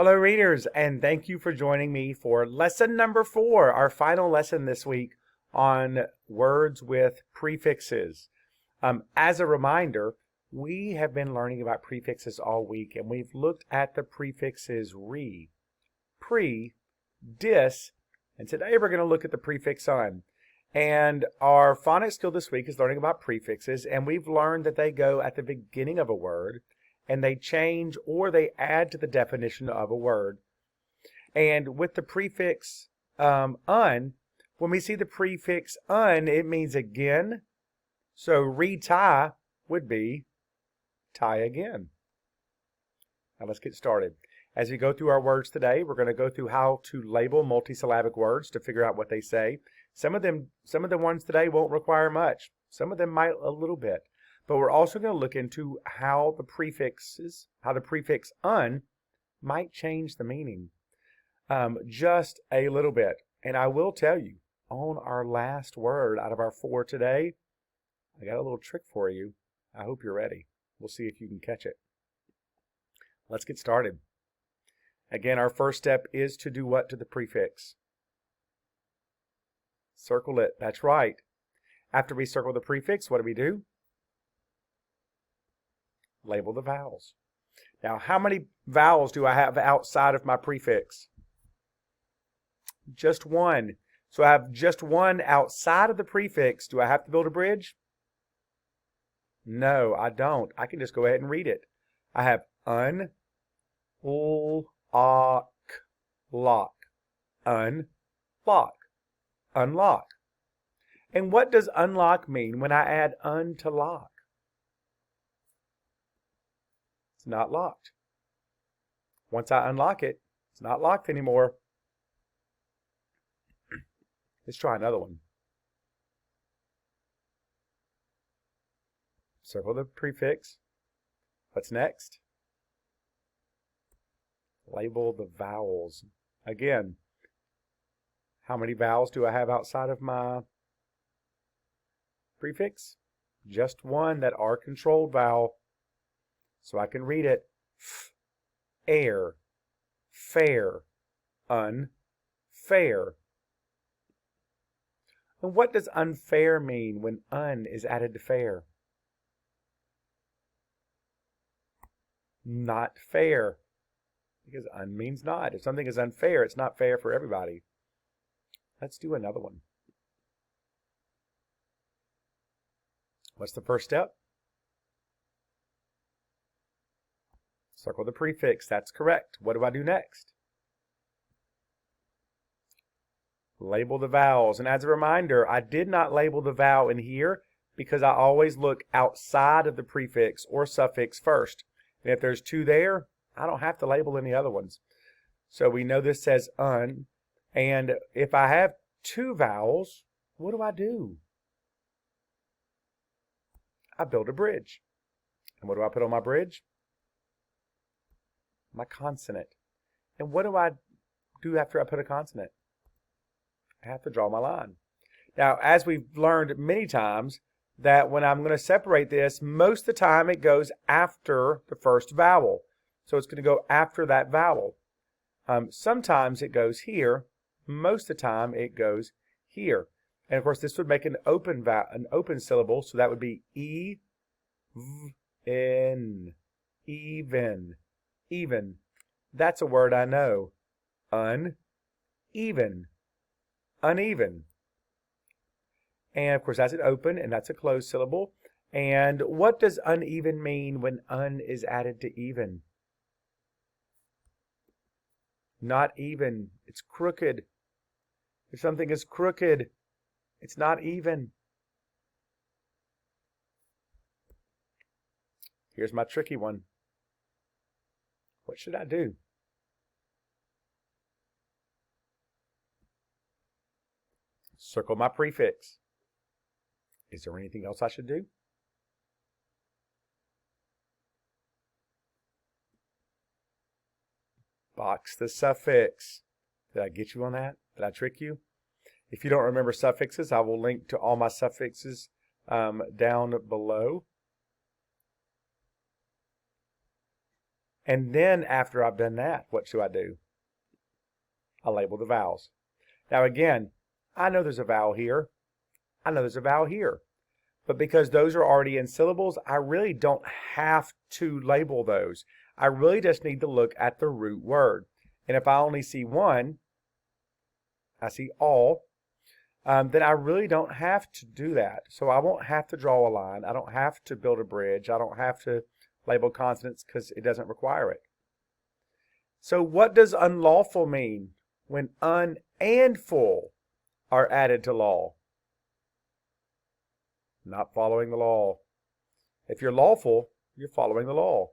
Hello, readers, and thank you for joining me for lesson number 4, our final lesson this week on words with prefixes. As a reminder, we have been learning about prefixes all week, and we've looked at the prefixes re, pre, dis, and today we're going to look at the prefix un. And our phonics skill this week is learning about prefixes, and we've learned that they go at the beginning of a word, and they change or they add to the definition of a word. And with the prefix un, when we see the prefix un, it means again. So retie would be tie again. Now let's get started. As we go through our words today, we're going to go through how to label multisyllabic words to figure out what they say. Some of the ones today won't require much. Some of them might a little bit. But we're also going to look into how the prefix un might change the meaning just a little bit. And I will tell you, on our last word out of our 4 today, I got a little trick for you. I hope you're ready. We'll see if you can catch it. Let's get started. Again, our first step is to do what to the prefix? Circle it. That's right. After we circle the prefix, what do? Label the vowels. Now, how many vowels do I have outside of my prefix? Just one. So I have just one outside of the prefix. Do I have to build a bridge? No, I don't. I can just go ahead and read it. I have un, lock, unlock, unlock. And what does unlock mean when I add un to lock? It's not locked. Once I unlock it, it's not locked anymore. Let's try another one. Circle the prefix. What's next? Label the vowels. Again, how many vowels do I have outside of my prefix? Just one, that R controlled vowel. So I can read it. Air, fair, unfair. And what does unfair mean when un is added to fair? Not fair. Because un means not. If something is unfair, it's not fair for everybody. Let's do another one. What's the first step? Circle the prefix. That's correct. What do I do next? Label the vowels. And as a reminder, I did not label the vowel in here because I always look outside of the prefix or suffix first. And if there's 2 there, I don't have to label any other ones. So we know this says un. And if I have 2 vowels, what do? I build a bridge. And what do I put on my bridge? My consonant. And what do I do after I put a consonant? I have to draw my line. Now, as we've learned many times, that when I'm going to separate this, most of the time it goes after the first vowel. So it's going to go after that vowel. Sometimes it goes here. Most of the time it goes here. And of course, this would make an open syllable, so that would be e, v, n, even. Even. That's a word I know. Uneven. Uneven. And of course, that's an open and that's a closed syllable. And what does uneven mean when un is added to even? Not even. It's crooked. If something is crooked, it's not even. Here's my tricky one. What should I do? Circle my prefix. Is there anything else I should do? Box the suffix. Did I get you on that? Did I trick you? If you don't remember suffixes, I will link to all my suffixes down below. And then after I've done that, what should I do? I label the vowels. Now again, I know there's a vowel here. I know there's a vowel here. But because those are already in syllables, I really don't have to label those. I really just need to look at the root word. And if I only see one, I see all, then I really don't have to do that. So I won't have to draw a line. I don't have to build a bridge. I don't have to label consonants because it doesn't require it. So what does unlawful mean when un and full are added to law? Not following the law. If you're lawful, you're following the law.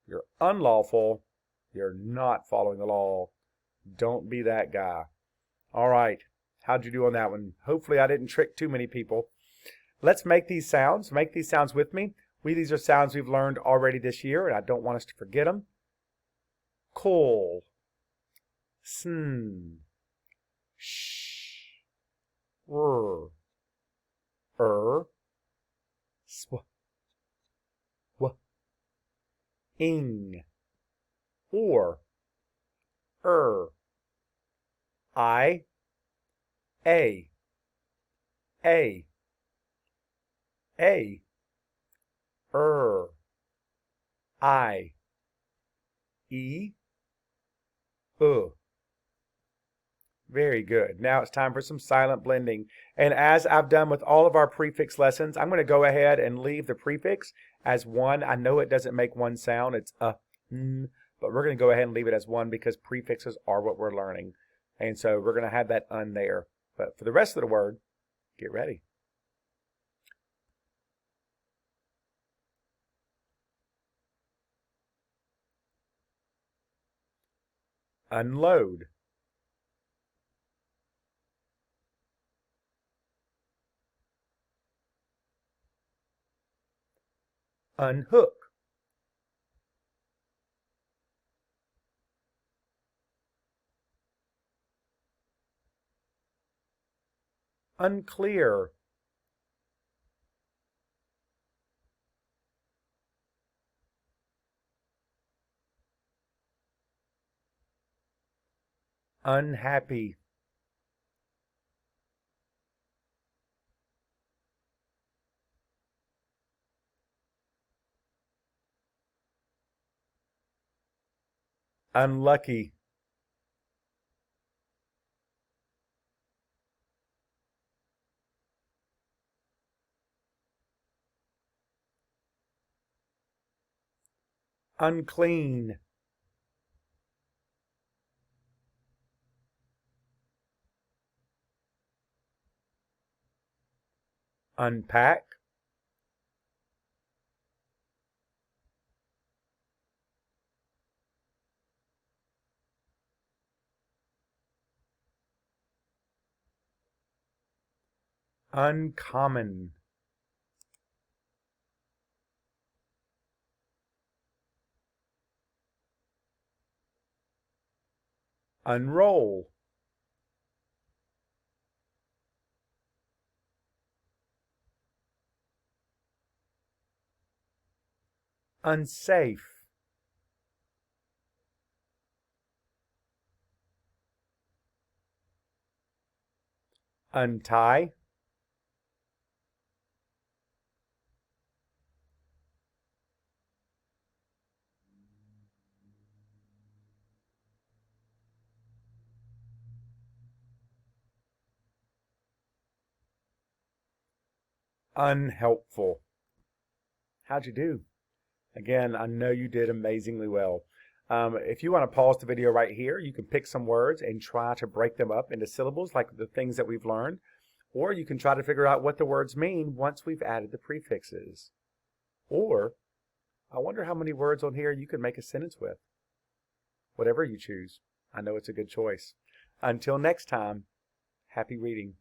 You're unlawful, you're not following the law. Don't be that guy. All right, how'd you do on that one? Hopefully I didn't trick too many people. Let's make these sounds. Make these sounds with me. These are sounds we've learned already this year, and I don't want us to forget them. Call, sn, sh, sw, w, ing, or, I, a, I, e, Very good. Now it's time for some silent blending. And as I've done with all of our prefix lessons, I'm going to go ahead and leave the prefix as one. I know it doesn't make one sound. It's n, but we're going to go ahead and leave it as one because prefixes are what we're learning. And so we're going to have that un there. But for the rest of the word, get ready. Unload. Unhook. Unclear. Unhappy. Unlucky. Unclean. Unpack. Uncommon. Unroll. Unsafe. Untie. Unhelpful. How'd you do? Again, I know you did amazingly well. If you want to pause the video right here, you can pick some words and try to break them up into syllables like the things that we've learned. Or you can try to figure out what the words mean once we've added the prefixes. Or, I wonder how many words on here you can make a sentence with. Whatever you choose, I know it's a good choice. Until next time, happy reading.